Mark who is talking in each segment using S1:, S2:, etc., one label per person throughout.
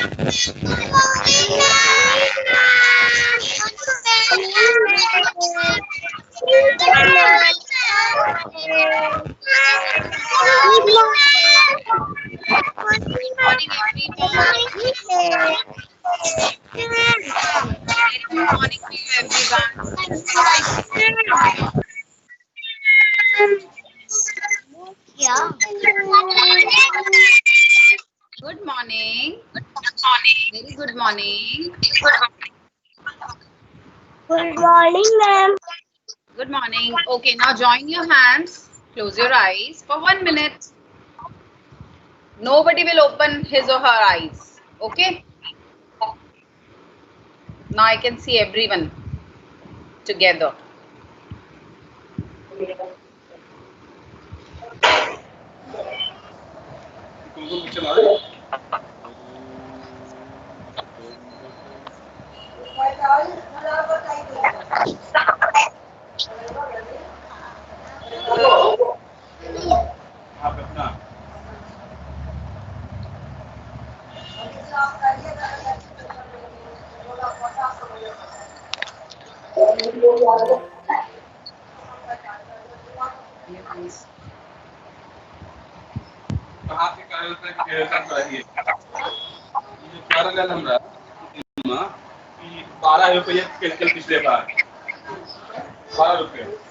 S1: morning, everyone. Very good morning to you, everyone.
S2: Yeah.
S1: Good morning. Very good morning.
S2: Good morning, ma'am.
S1: Good morning. Okay, now join your hands. Close your eyes for 1 minute. Nobody will open his or her eyes. Okay? Now I can see everyone together.
S3: ₹12 कल पिछले बार ₹12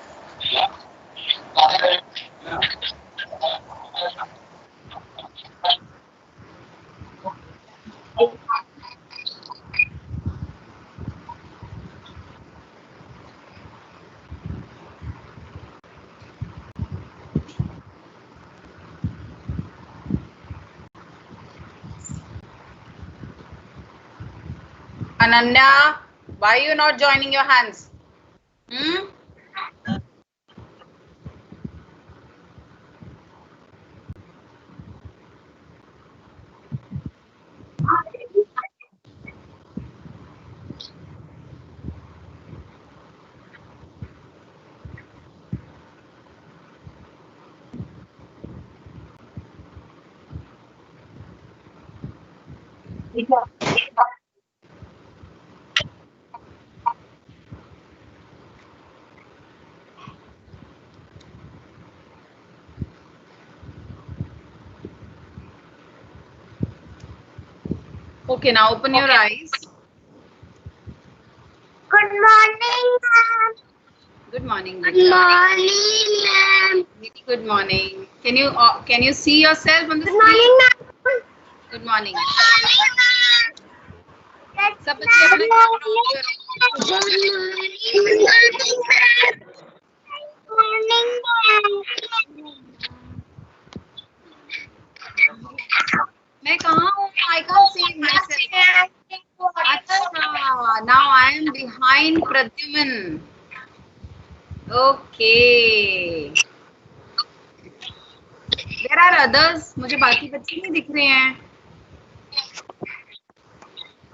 S1: Ananya, why are you not joining your hands? Okay, now open your eyes.
S2: Good morning, ma'am.
S1: Good morning.
S2: Good morning, ma'am.
S1: Very good morning. Can you see yourself on the
S2: Good
S1: screen?
S2: morning, ma'am.
S1: Good morning. सब
S2: Good
S1: बच्चे अपना camera on
S2: morning.
S1: करो.
S2: Good morning, ma'am. Good morning, ma'am.
S1: मैं कहाँ हूँ? I can't see myself. अच्छा, now I am behind Pradyuman. Okay. There are others. मुझे बाकी बच्चे नहीं दिख रहे हैं.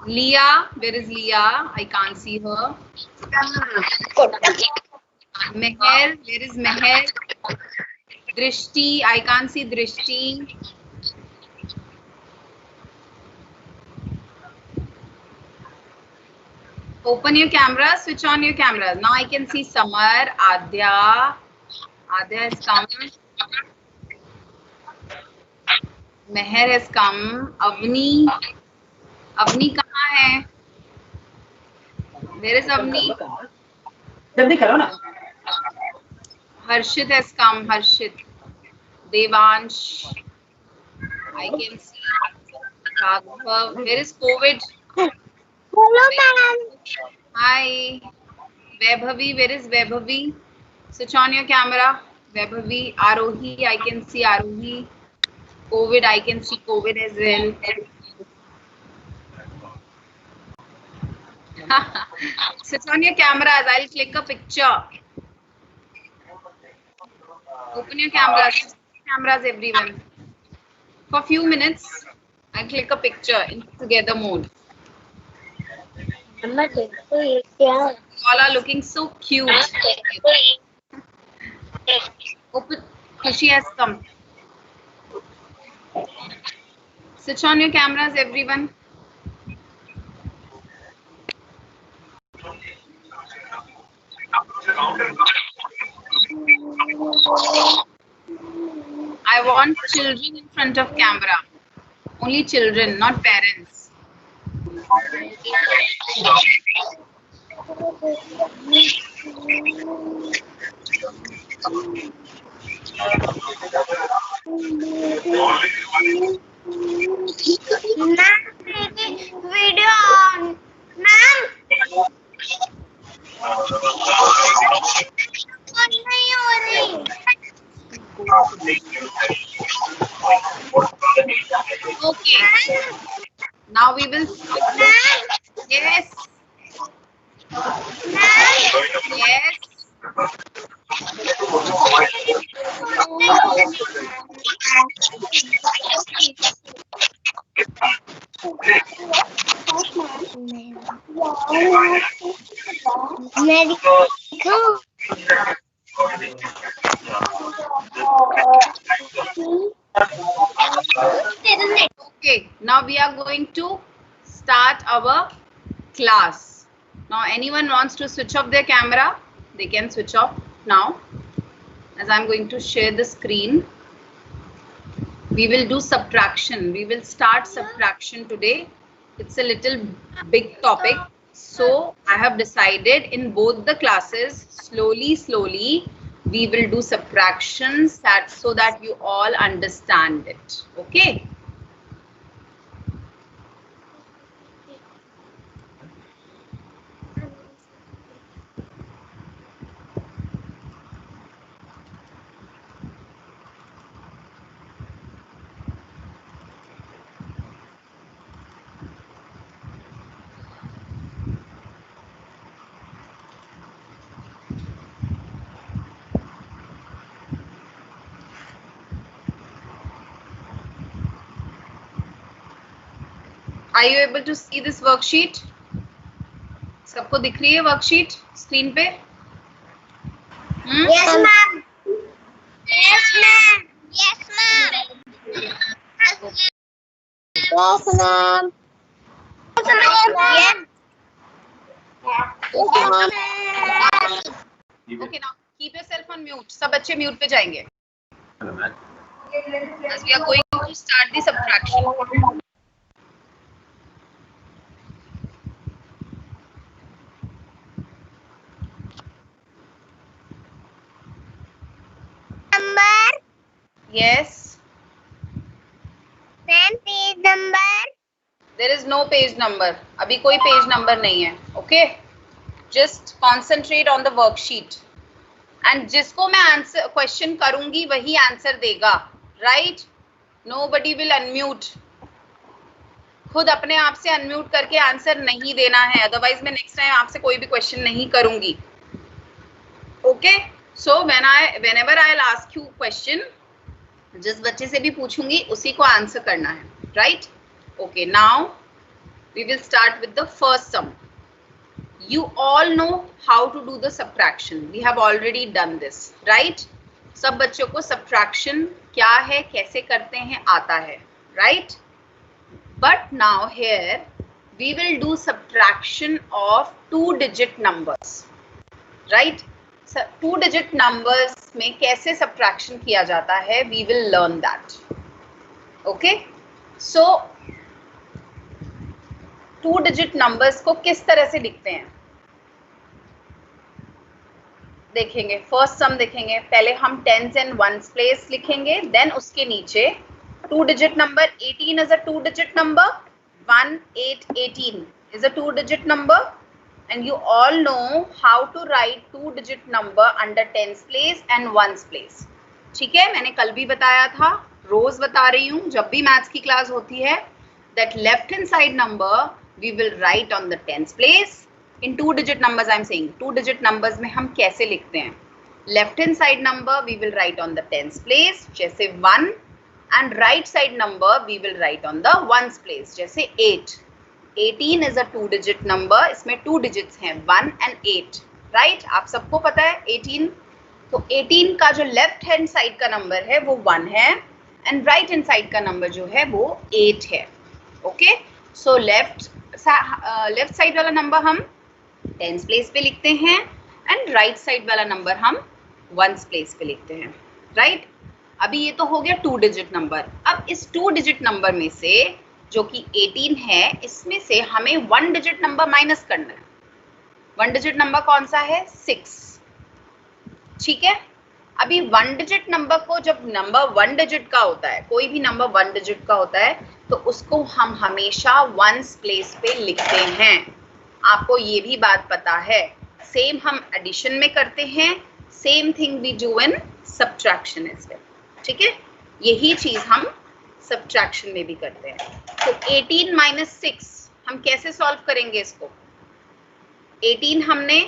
S1: Leah, where is Leah? I can't see her. Meher, where is Meher? Drishti, I can't see Drishti. Open your camera, switch on your camera. Now I can see Samar, Adya. Adya has come. Meher has come. Avni. Avni कहाँ है? Where is Avni?
S3: जल्दी करो ना
S1: Harshit has come. Harshit. Devansh. I can see. Raghav. Where is COVID?
S2: Hello, ma'am.
S1: Hi. Vaibhavi. Where is Vaibhavi? Switch on your camera. Vaibhavi. Arohi. I can see Arohi. COVID. I can see COVID as well. Switch on your cameras. I'll click a picture. Open your cameras. Switch on your cameras, everyone. For a few minutes, I'll click a picture in together mode.
S2: Mama,
S1: You all are looking so cute. Open. Khushi has come. Switch on your cameras, everyone. I want children in front of camera. Only children, not parents.
S2: Ma'am video on ma'am on नहीं हो रही
S1: Okay. Now we will. Yes. Yes.
S2: मैं दिखाऊं
S1: Okay. Now we are going to start our class. Now anyone wants to switch off their camera, they can switch off now. As I'm going to share the screen. We will do subtraction. We will start subtraction today. It's a little big topic. So I have decided in both the classes, slowly, we will do subtractions so that you all understand it. Okay. Are you able to see this worksheet? सबको दिख रही है worksheet screen पे?
S2: Yes ma'am yes ma'am yes ma'am yes ma'am
S1: Okay, now keep yourself on mute. सब बच्चे mute पे जाएंगे. As we are going to start the subtraction.
S2: Number
S1: Yes.
S2: Ma'am page number
S1: There is no page number. अभी कोई page number नहीं है. Okay. Just concentrate on the worksheet. And जिसको मैं आंसर क्वेश्चन करूंगी वही आंसर देगा. Right? Nobody will unmute. खुद अपने आप से अनम्यूट करके आंसर नहीं देना है. अदरवाइज मैं नेक्स्ट टाइम आपसे कोई भी क्वेश्चन नहीं करूंगी. Okay? So whenever I'll ask you question, जिस बच्चे से भी पूछूंगी उसी को आंसर करना है. Right? Okay, now we will start with the first sum. You all know how to do the subtraction. We have already done this, right? सब बच्चों को subtraction क्या है, कैसे करते हैं आता है, right? But now here we will do subtraction of 2-digit numbers, right? So 2-digit numbers में कैसे subtraction किया जाता है, we will learn that. Okay? So 2-digit numbers को किस तरह से लिखते हैं देखेंगे. फर्स्ट सम देखेंगे. पहले हम टेंस एंड वंस प्लेस लिखेंगे, देन उसके नीचे 2-digit number. 18 is a 2-digit number. 1, 8, 18 is a 2-digit number, and you all know how to write 2-digit number under tens place and ones place. ठीक है, मैंने कल भी बताया था, रोज बता रही हूँ जब भी मैथ्स की क्लास होती है, that left hand side number we will write on the tens place. In 2-digit numbers I am saying 2-digit numbers में हम कैसे लिखते हैं. Left hand side number we will write on the tens place जैसे 1, and right side number we will write on the ones place जैसे 8. 18 is a 2-digit number. इसमें 2 digits हैं 1 and 8. Right? आप सबको पता है 18. तो 18 का जो लेफ्ट हैंड साइड का नंबर है वो 1 है, एंड राइट हैंड साइड का नंबर जो है वो 8 है. ओके, सो लेफ्ट साइड वाला नंबर हम टेंस प्लेस पे लिखते हैं, एंड राइट साइड वाला नंबर हम वंस प्लेस पे लिखते हैं, राइट। अभी ये तो हो गया 2 डिजिट नंबर। अब इस 2 डिजिट नंबर में से जो कि 18 है, इसमें से हमें 1 डिजिट नंबर माइनस करना है। 1 डिजिट नंबर कौन सा है? 6, ठीक है। अभी 1 डिजिट नंबर को, जब नंबर 1 डिजिट का होता है, कोई भी नंबर 1 डिजिट का होता है, तो उसको हम हमेशा वंस प्लेस पे लिखते हैं। आपको ये भी बात पता है। सेम हम एडिशन में करते हैं, same thing we do in subtraction as well, ठीक है। यही चीज हम सब्ट्रैक्शन में भी करते हैं। तो 18 माइनस 6 हम कैसे सॉल्व करेंगे इसको? 18 हमने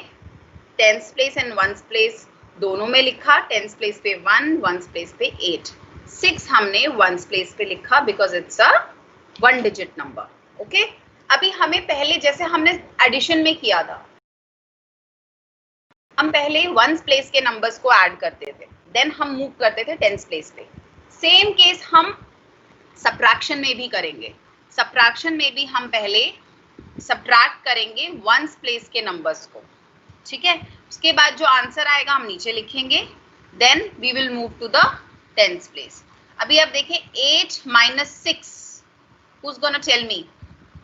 S1: tens place and ones place दोनों में लिखा। टेंस प्लेस पे 1, वंस प्लेस पे 8। 6 हमने वंस प्लेस पे लिखा because it's a 1 digit number, okay. अभी हमें पहले, जैसे हमने एडिशन में किया था, हम पहले वंस प्लेस के नंबर्स को ऐड करते थे, देन हम मूव करते थे टेंस प्लेस पे। सेम केस हम सब्ट्रैक्शन में भी करेंगे। सब्ट्रैक्शन में भी हम पहले सब्ट्रैक्ट करेंगे वंस प्लेस के नंबर्स को, ठीक है। उसके बाद जो आंसर आएगा हम नीचे लिखेंगे, then we will move to the tens place. अभी आप देखें 8 minus 6, who's gonna tell me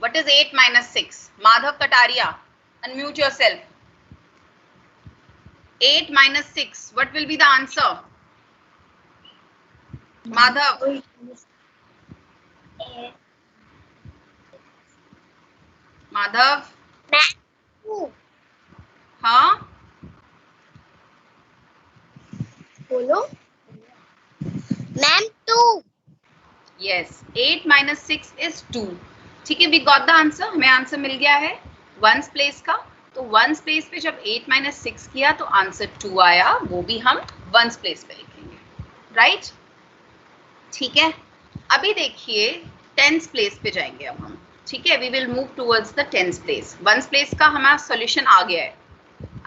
S1: what is 8 minus 6? Madhav Kataria, unmute yourself. 8 minus 6, what will be the answer? Madhav. Madhav. हाँ
S2: बोलो मैम। 2।
S1: यस, 8 माइनस 6 इज 2, ठीक है। We got the answer, हमें answer मिल गया है वंस प्लेस का। तो ones place पे जब 8 माइनस 6 किया तो आंसर 2 आया, वो भी हम वंस प्लेस पे लिखेंगे, राइट, ठीक है। अभी देखिए टेंस प्लेस पे जाएंगे अब हम, ठीक है। We will move towards the tens place. Once place का हमारा सॉल्यूशन आ गया है।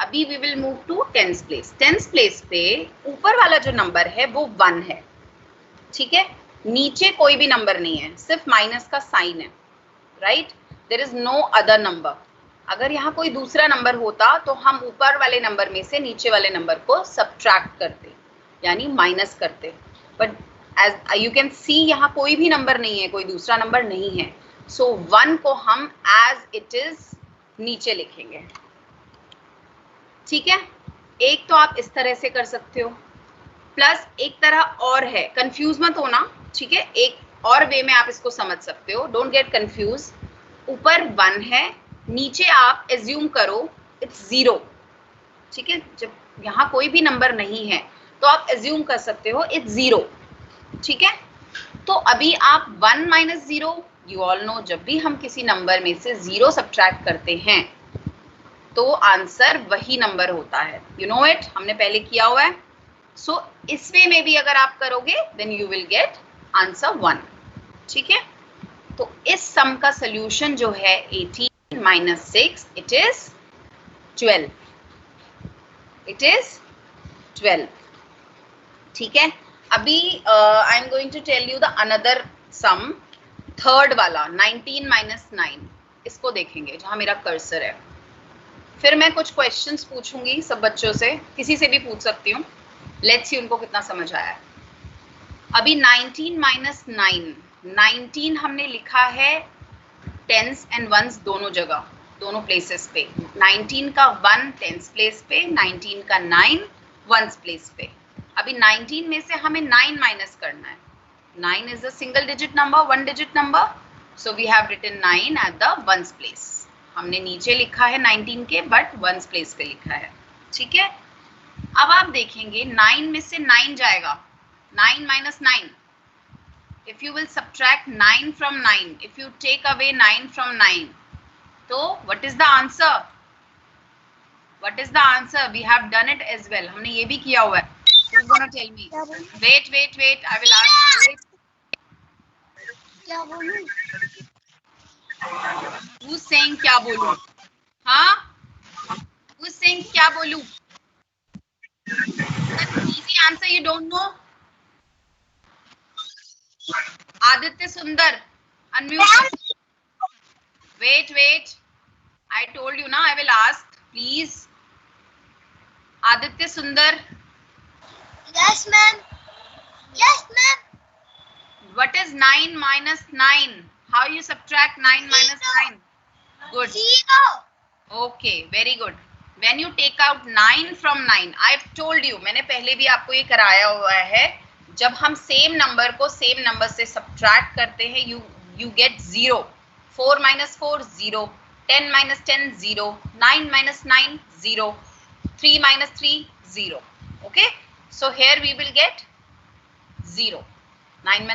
S1: अभी we will move to tens place. Tens place पे ऊपर वाला जो नंबर है वो 1 है, ठीक है। नीचे कोई भी नंबर नहीं है, सिर्फ माइनस का साइन है, right. There is no other number. अगर यहाँ कोई दूसरा नंबर होता तो हम ऊपर वाले नंबर में से नीचे वाले नंबर को सब्ट्रैक्ट करते, यानी माइनस करते। But as you can see यहाँ कोई भी नंबर नहीं है, कोई दूसरा नंबर नहीं है। सो 1 को हम एज इट इज नीचे लिखेंगे, ठीक है। एक तो आप इस तरह से कर सकते हो, प्लस एक तरह और है, कंफ्यूज मत होना, ठीक है। एक और वे में आप इसको समझ सकते हो, डोंट गेट कंफ्यूज। ऊपर 1 है, नीचे आप एज्यूम करो इट्स 0, ठीक है। जब यहाँ कोई भी नंबर नहीं है तो आप एज्यूम कर सकते हो इट्स 0, ठीक है। तो अभी आप 1 माइनस 0, यू ऑल नो, जब भी हम किसी नंबर में से 0 सब्ट्रैक्ट करते हैं तो आंसर वही नंबर होता है, यू नो इट, हमने पहले किया हुआ है। सो इस वे में भी अगर आप करोगे then you will get answer 1, ठीक है। तो इस सम का सोल्यूशन जो है 18 minus 6, it is 12, it is 12, ठीक है। अभी I am going to tell you the another sum, third वाला 19 माइनस 9, इसको देखेंगे जहां मेरा कर्सर है। फिर मैं कुछ क्वेश्चंस पूछूंगी सब बच्चों से, किसी से भी पूछ सकती हूँ, लेट्स सी उनको कितना समझ आया है। अभी 19 माइनस 9, 19 हमने लिखा है टेंस एंड वंस दोनों जगह, दोनों प्लेसेस पे। 19 का 1 टेंस प्लेस पे, 19 का 9 वंस प्लेस पे। अभी 19 में से हमें 9 माइनस करना है। 9 is a single digit number, 1 digit number, so we have written 9 at the once place. हमने नीचे लिखा है 19 के, बट वंस प्लेस पे लिखा है, ठीक है। अब आप देखेंगे 9 में से 9 जाएगा, 9 minus 9, if you will subtract 9 from 9, if you take away 9 from 9, so what is the answer? What is the answer? We have done it as well, हमने ये भी किया हुआ है। Who's gonna tell me? Wait, I will ask. Wait.
S2: क्या बोलूं?
S1: Who's saying क्या बोलूं? हाँ? Who's saying क्या बोलूं? That's an easy answer, you don't know? Aditya Sundar, unmute. Wait. I told you na, I will ask, please. Aditya सुंदर,
S2: Yes, ma'am. Yes, ma'am.
S1: what is 9 minus 9? How you subtract 9 minus 9? Good.
S2: 0.
S1: Okay, very good. When you take out 9 from 9, I've told you, मैंने पहले भी आपको ये कराया हुआ है, जब हम सेम नंबर को सेम नंबर से सब्ट्रैक्ट करते हैं, you get 0. 4 minus 4 0, 10 minus 10 0, 9 minus 9 0, 3 minus 3 0. Okay, so here we will get 0. 9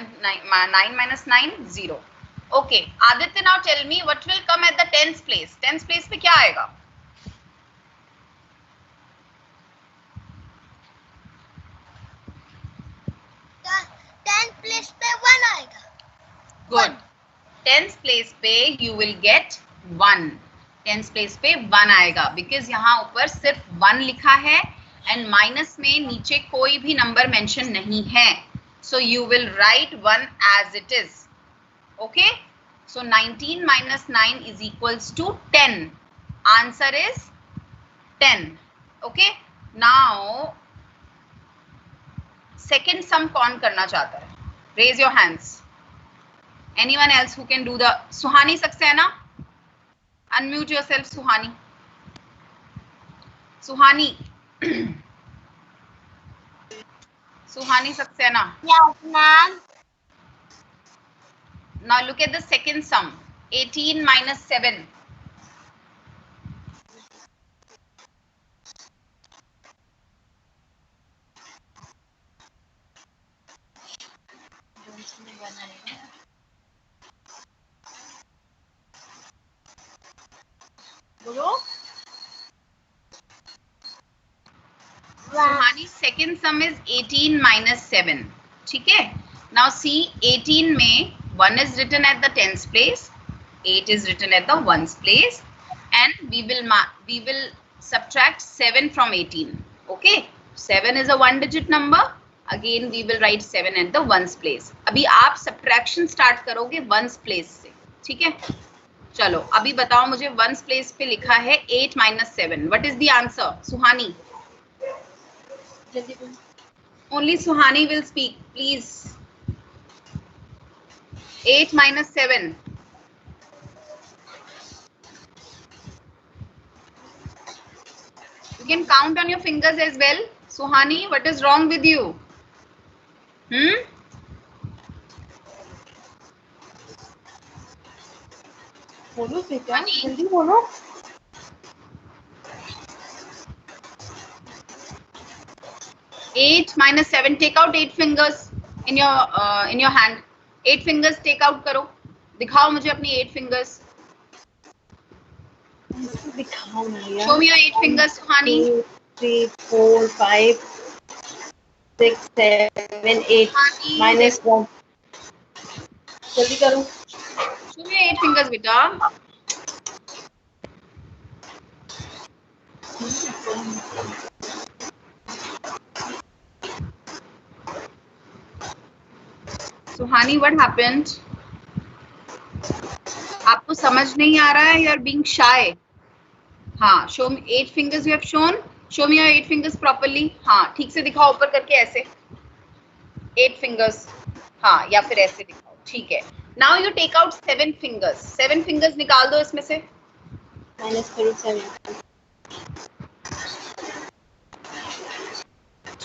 S1: minus 9 0. Okay, Aditya, now tell me what will come at the tens place. Tens place पे क्या आएगा?
S2: Tenth place पे 1 आएगा.
S1: Good. Tens place पे you will get 1. Tens place पे 1 आएगा because यहाँ ऊपर सिर्फ 1 लिखा है and minus में नीचे कोई भी नंबर मेंशन नहीं है. So you will write 1 as it is. Okay. So 19 minus 9 is equals to 10. Answer is 10. Okay. Now second sum कौन करना चाहता है? Raise your hands. Anyone else who can do the Suhani Saxena? Unmute yourself, Suhani. Suhani. Suhani Saxena.
S2: Yes, ma'am.
S1: Now look at the second sum. 18 minus 7. Suhani, second sum is 18 minus 7. ठीक है? Now see, 18 में 1 is written at the tens place, 8 is written at the ones place, and we will subtract 7 from 18. Okay? 7 is a one digit number. Again we will write 7 at the ones place. अभी आप subtraction start करोगे ones place से. ठीक है? चलो अभी बताओ मुझे ones place पे लिखा है 8 minus 7. What is the answer? Suhani. Only Suhani will speak, please. 8 minus 7. You can count on your fingers as well. Suhani, what is wrong with you?
S4: बोलो बेटा, जल्दी बोलो.
S1: 8 minus 7. Take out 8 fingers in your hand. 8 fingers take out करो. दिखाओ मुझे अपनी 8 fingers.
S4: दिखाओ ना यार.
S1: Show me your 8 fingers, Suhani.
S4: 2, 3, 4, 5, 6, 7, 8.
S1: Suhani,
S4: minus 1. जल्दी करो.
S1: Show me your 8 fingers, बेटा. Suhani, what happened? आपको समझ नहीं आ रहा है? You are being shy. हाँ, show me 8 fingers you have shown. Show me your 8 fingers properly. हाँ, ठीक से दिखाओ ऊपर करके ऐसे. 8 fingers. हाँ, या फिर ऐसे दिखाओ. ठीक है. Now you take out 7 fingers. 7 fingers निकाल दो इसमें से.
S4: minus करो 7.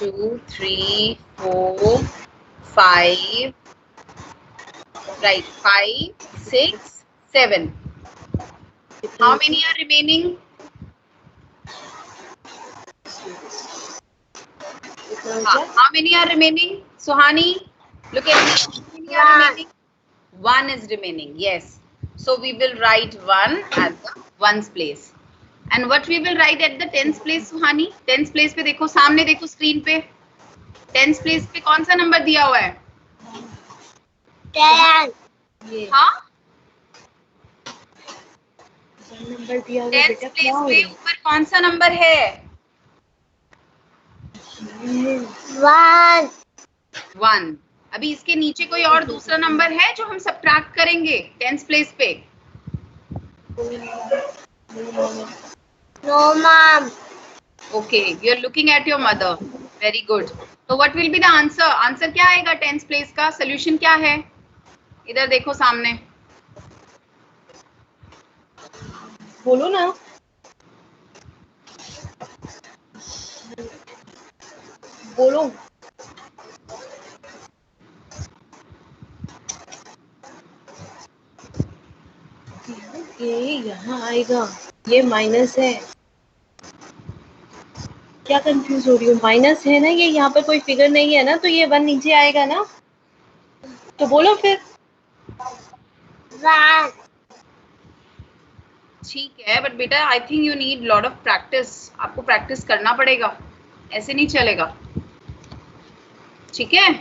S1: 2, 3, 4, 5. Right, 5, 6, 7. How many are remaining? How many are remaining? Suhani, look at me. How many are remaining? 1 is remaining. Yes. So we will write 1 at the ones place. And what we will write at the tens place, Suhani? Tens place पे देखो, सामने देखो screen पे. Tens place पे कौन सा number दिया हुआ है?
S2: 10.
S1: हाँ?
S4: नंबर दिया हुआ
S1: टेंथ
S4: बेटा.
S1: प्लेस
S4: क्या हो
S1: पे
S4: रहा
S1: ऊपर कौन सा नंबर है?
S4: है?
S2: 1.
S1: 1. अभी इसके नीचे कोई और दूसरा नंबर है जो हम सब्ट्रैक्ट करेंगे टेंथ प्लेस पे?
S2: No, ma'am.
S1: Okay, you're looking at your mother. Very good. So what will be the answer? Answer क्या आएगा 10th place का? Solution क्या है? इधर देखो सामने.
S4: बोलो ना. बोलो. ये यहाँ आएगा. ये माइनस है. क्या कंफ्यूज हो रही हूँ? माइनस है ना ये, यहाँ पर कोई फिगर नहीं है ना, तो ये 1 नीचे आएगा ना. तो बोलो फिर.
S2: One.
S1: ठीक है, बट बेटा I think you need lot of practice. आपको प्रैक्टिस करना पड़ेगा, ऐसे नहीं चलेगा. ठीक है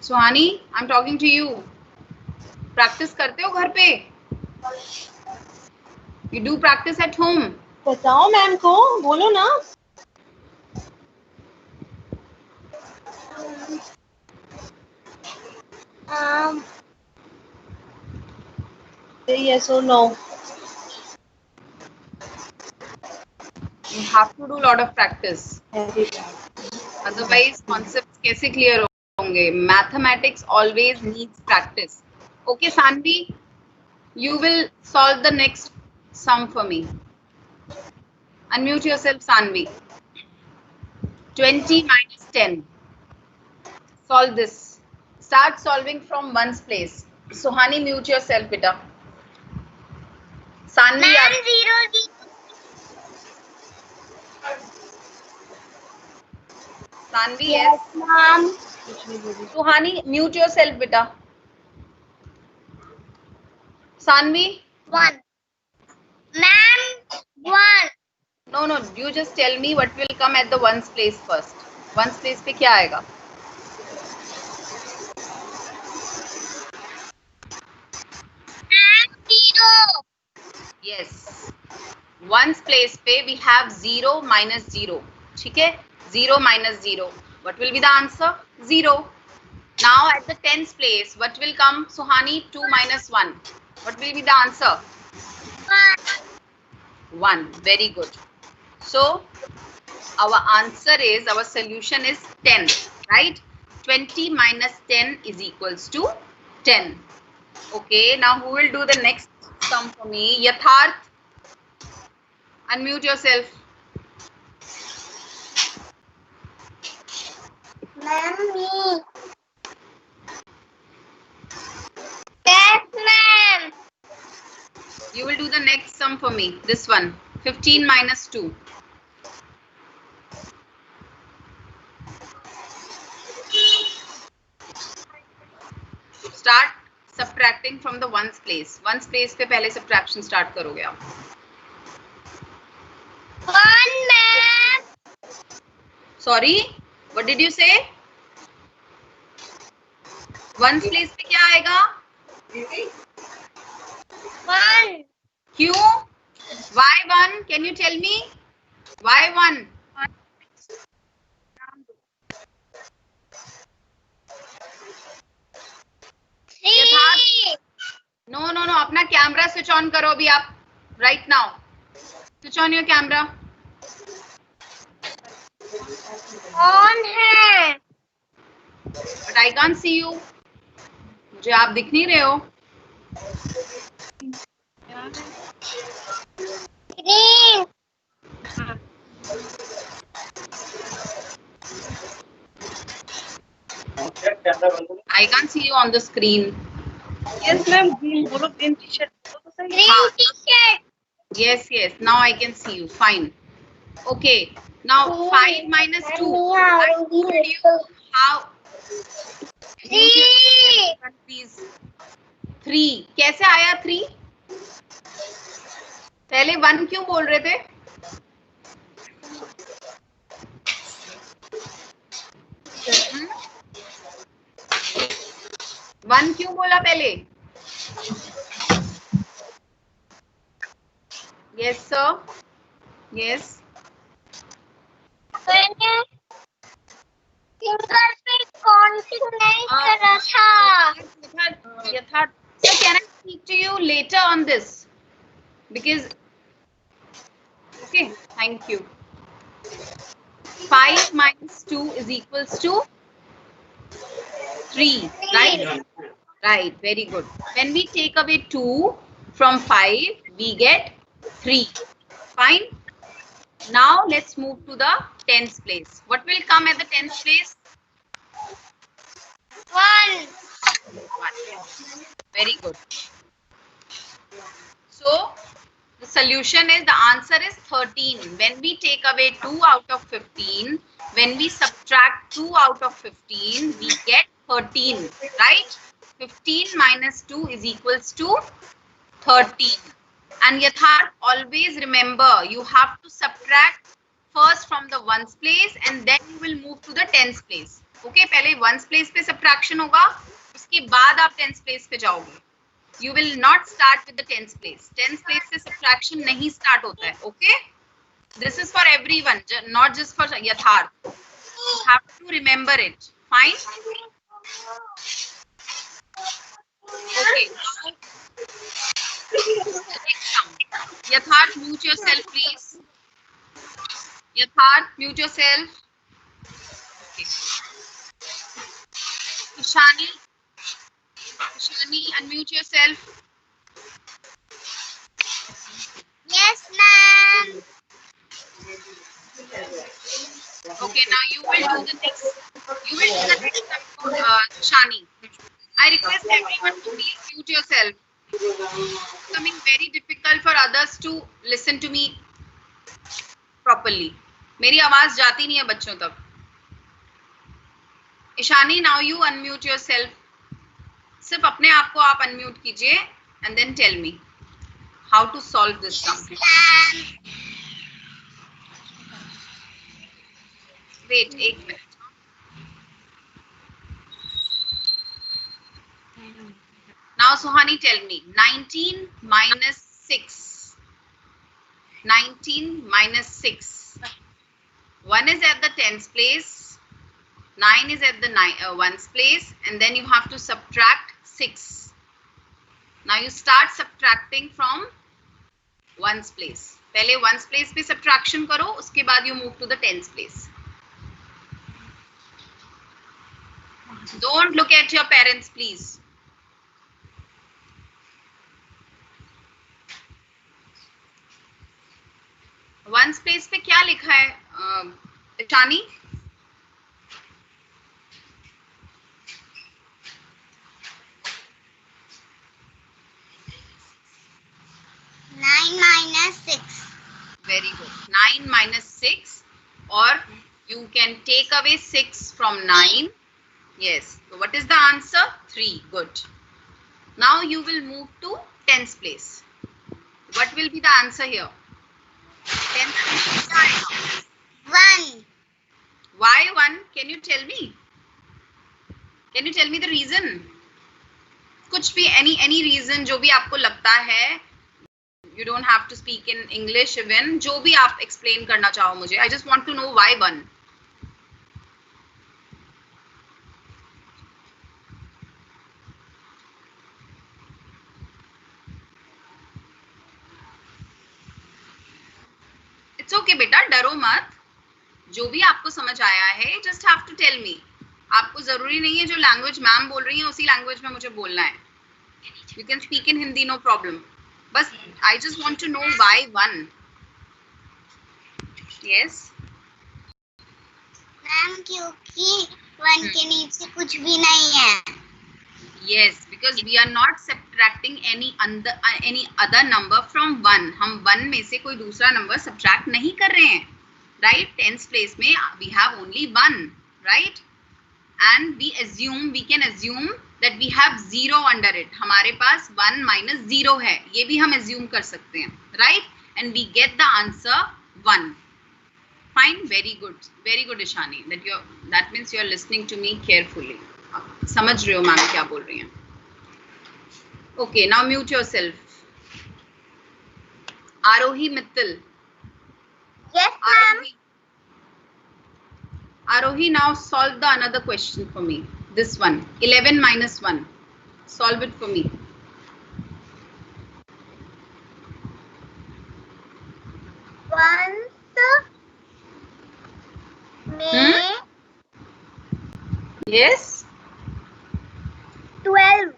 S1: Suhani, I am talking to you. Practice करते हो घर पे? You do practice at home?
S4: बताओ मैम को, बोलो ना. Say yes or no.
S1: You have to do lot of practice.
S4: Very
S1: Otherwise concepts कैसे clear होंगे? Mathematics always needs practice. Okay Sanvi, you will solve the next sum for me. Unmute yourself Sanvi. 20 minus 10. Solve this. Start solving from ones place. Suhani, mute yourself beta. Sanvi,
S2: Ma'am, 0, 0.
S1: Sanvi, yes.
S2: Ma'am.
S1: Suhani, mute yourself beta. Sanvi,
S2: 1. Ma'am, 1.
S1: no, you just tell me what will come at the ones place first. Ones place पे क्या आएगा?
S2: Ma'am, 0.
S1: Yes. Ones place पे we have 0 minus 0. ठीक है? 0 minus 0. What will be the answer? 0. Now at the tens place, what will come? Suhani, 2 minus 1. What will be the answer? 1. Very good. So our answer is, our solution is 10, right? 20 minus 10 is equals to 10. Okay, now who will do the next sum for me? Yatharth, unmute yourself.
S2: Ma'am, me. Yes, ma'am.
S1: You will do the next sum for me. This one, 15 minus 2. Start subtracting from the ones place. Ones place पे पहले subtraction start करोगे आप.
S2: 1, ma'am.
S1: Sorry, what did you say? Ones place पे क्या आएगा?
S2: 1.
S1: क्यों? Why 1? Can you tell me? Why 1?
S2: Three.
S1: No, अपना camera switch on करो अभी आप. Right now. Switch on your camera.
S2: On है.
S1: But I can't see you. मुझे आप दिख नहीं रहे हो.
S2: Green.
S1: I can't see you on the screen.
S4: Yes ma'am, green. बोलो green t-shirt.
S2: Green t-shirt.
S1: Yes. Now I can see you. Fine. Okay. Now 5 minus 2. I told you how.
S2: 3.
S1: Please. 3. कैसे आया 3? पहले 1 क्यों बोल रहे थे? वन क्यों बोला पहले? Yes sir. Yes.
S2: मैंने फिंगर पे काउंटिंग नहीं करा था.
S1: Yatharth, sir, can I speak to you later on this? Because okay, thank you. 5 minus 2 is equals to 3, right? Right, very good. When we take away 2 from 5, we get 3. Fine. Now let's move to the tens place. What will come at the tens place?
S2: 1.
S1: 1. Very good. So the solution is, the answer is 13. When we take away 2 out of 15, when we subtract 2 out of 15, we get 13, right? 15 minus 2 is equals to 13. And Yatharth, always remember, you have to subtract first from the ones place and then you will move to the tens place. Okay, पहले ones place पे subtraction होगा, उसके बाद आप tens place पे जाओगे. You will not start with the tens place. Tens place से subtraction नहीं start होता है. Okay? This is for everyone, not just for Yatharth. You have to remember it. Fine? Okay. Next sum. Yatharth, mute yourself, please. Yatharth, mute yourself. Okay. Ishani, unmute yourself.
S2: Yes, ma'am.
S1: Okay, now you will do the next. You will do the next sum, Shani. I request everyone to please mute yourself. It's becoming very difficult for others to listen to me properly. मेरी आवाज जाती नहीं है बच्चों तक. Ishani, now you unmute yourself. सिर्फ अपने आप को आप unmute कीजिए and then tell me how to solve this sum. Wait, 1 minute. Now, Suhani, tell me, 19 minus 6. 19 minus 6. 1 is at the tens place, 9 is at the ones place, and then you have to subtract 6. Now, you start subtracting from ones place. पहले ones place पे subtraction करो, उसके बाद you move to the tens place. Don't look at your parents, please. Ones place पे क्या लिखा है, Shani?
S2: minus 6.
S1: Very good. 9 minus 6, or you can take away 6 from 9. Yes. So what is the answer? 3. Good. Now you will move to tens place. What will be the answer here? Tens place.
S2: 1.
S1: Why 1? Can you tell me? Can you tell me the reason? कुछ भी, any reason जो भी आपको लगता है. You don't have to speak in English even. जो भी आप explain करना चाहो मुझे. I just want to know why 1. It's okay बेटा, डरो मत. जो भी आपको समझ आया है, just have to tell me. आपको जरूरी नहीं है जो लैंग्वेज मैम बोल रही है उसी लैंग्वेज में मुझे बोलना है. You can speak in Hindi, no problem. बस I just want to know why 1. Yes.
S2: Ma'am क्योंकि 1 के नीचे कुछ भी नहीं है.
S1: Yes, because we are not subtracting any other number from 1. हम 1 में से कोई दूसरा number subtract नहीं कर रहे हैं. Right? Tens place में we have only 1. Right? And we can assume that we have 0 under it. हमारे पास 1 minus 0 है. ये भी हम assume कर सकते हैं. Right? And we get the answer 1. Fine, very good, Ishani. That means you are listening to me carefully. समझ रहे हो मैम क्या बोल रही हैं? Okay, now mute yourself. Arohi Mittal.
S2: Yes, ma'am.
S1: Arohi, now solve the another question for me. This one, 11 minus 1. Solve it for me. Yes.
S2: 12.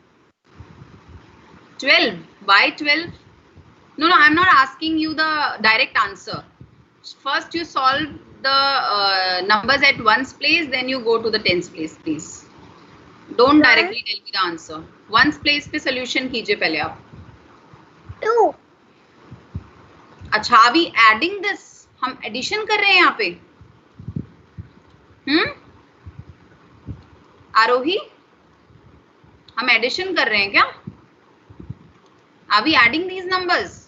S1: 12. Why 12? No, I'm not asking you the direct answer. First you solve the numbers at ones place, then you go to the tens place, please. Don't directly tell me the answer. Ones place पे solution कीजिए पहले आप.
S2: 2.
S1: अच्छा, अभी adding this, हम addition कर रहे हैं यहाँ पे. आरोही, हम addition कर रहे हैं क्या? Are we adding these numbers?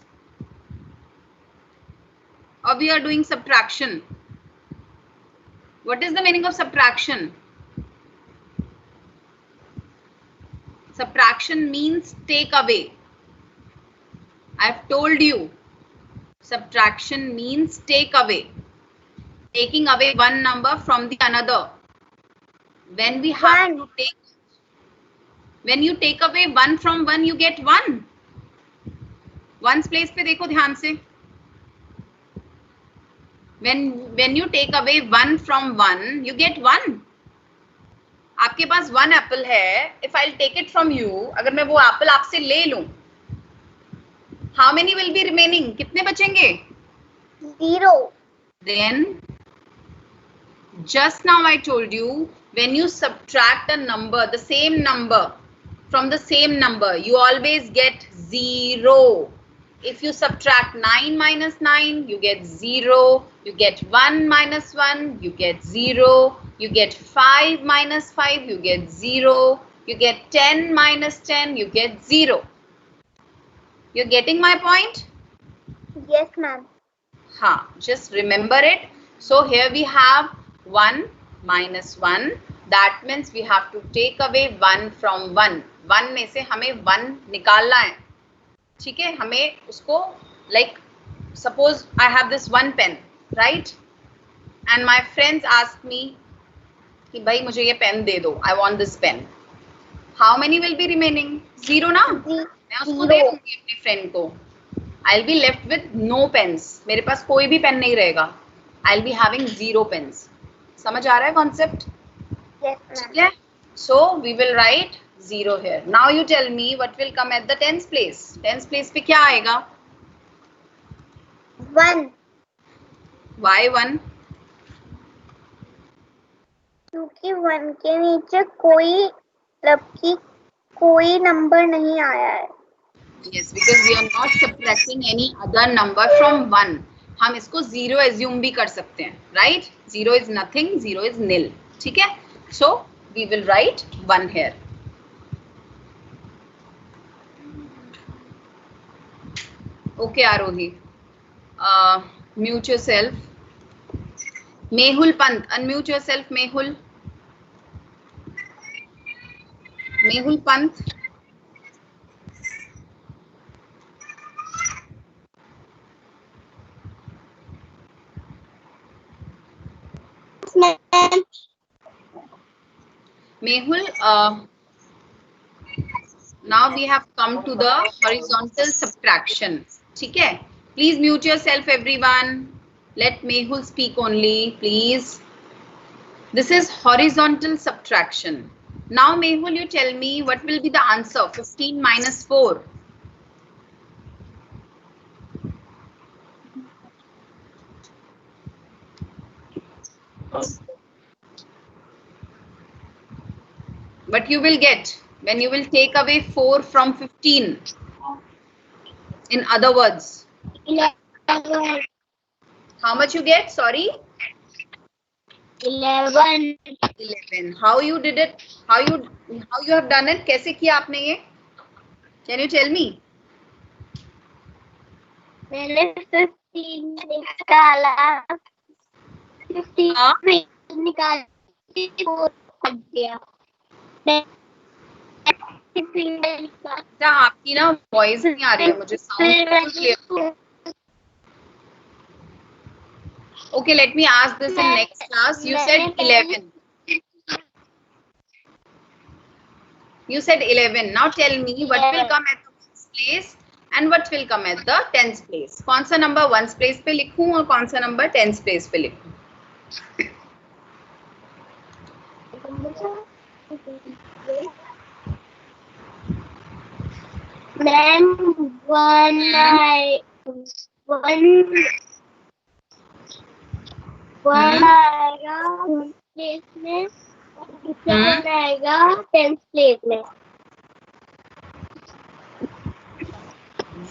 S1: Or we are doing subtraction? What is the meaning of subtraction? Subtraction means take away. I have told you. Subtraction means take away. Taking away one number from the another. When we have to take, when you take away one from one, you get one. Ones place पे देखो ध्यान से. When you take away one from one, you get one. आपके पास one apple है. If I'll take it from you, अगर मैं वो apple आपसे ले लूं, how many will be remaining? कितने बचेंगे?
S2: 0.
S1: Then, just now I told you, when you subtract a number, the same number from the same number, you always get 0. If you subtract 9 minus 9, you get 0. You get 1 minus 1, you get 0. You get 5 minus 5, you get 0. You get 10 minus 10, you get 0. You're getting my point?
S2: Yes, ma'am.
S1: Just remember it. So here we have 1 minus 1. That means we have to take away 1 from 1. 1 में से हमें 1 निकालना है. ठीक है, हमें उसको, like suppose I have this one pen, right? And my friends ask me कि भाई मुझे ये पेन दे दो. I want this pen. How many will be remaining? 0 ना? मैं उसको दे दूंगी अपने फ्रेंड को. I'll be left with no pens. मेरे पास कोई भी पेन नहीं रहेगा. I'll be having 0 pens. समझ आ रहा है concept?
S2: Yes,
S1: ठीक है? So we will write 0 here. Now you tell me what will come at the tens place. Tens place पे क्या आएगा?
S2: 1.
S1: Why 1?
S2: क्योंकि 1 के नीचे कोई नंबर नहीं आया है.
S1: Yes, because we are not subtracting any other number from 1. हम इसको 0 assume भी कर सकते हैं, right? 0 is nothing, 0 is nil. ठीक है? So we will write 1 here. Okay, Arohi. Mute yourself. Mehul Pant, unmute yourself, Mehul. Mehul Pant. Mehul, now we have come to the horizontal subtraction. ठीक है? Please mute yourself, everyone. Let Mehul speak only, please. This is horizontal subtraction. Now, Mehul, you tell me what will be the answer? 15 minus 4. What you will get when you will take away 4 from 15? In other words,
S2: 11.
S1: how much you get? Sorry?
S2: 11.
S1: 11. How you did it? How you have done it? कैसे किया आपने ये? Can you tell me?
S2: मैंने 15 निकाला. 15 निकाल के दिया.
S1: अच्छा, आपकी ना वॉइस नहीं आ रही है मुझे. Sound clear. Okay, let me ask this in next class. You said 11. You said 11. Now tell me what will come at the ones place and what will come at the tens place. कौन सा number ones place पे लिखूं और कौन सा number tens place पे लिखूं?
S2: Then one आएगा प्लेस में, सेकंड आएगा 10th प्लेस में.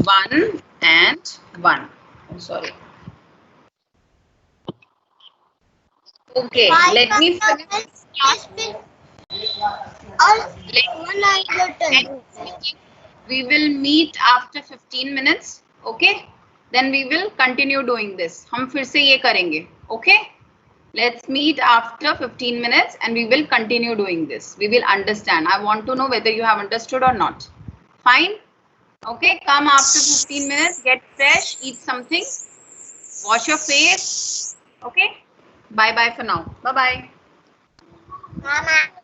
S1: 1 and 1. Oh, sorry. Okay, let me finish.
S2: और one आएगा 10.
S1: We will meet after 15 minutes. Okay? Then we will continue doing this. हम फिर से ये करेंगे. Okay? Let's meet after 15 minutes and we will continue doing this. We will understand. I want to know whether you have understood or not. Fine? Okay, come after 15 minutes, get fresh, eat something, wash your face. Okay? Bye-bye for now. Bye-bye.
S2: Mama.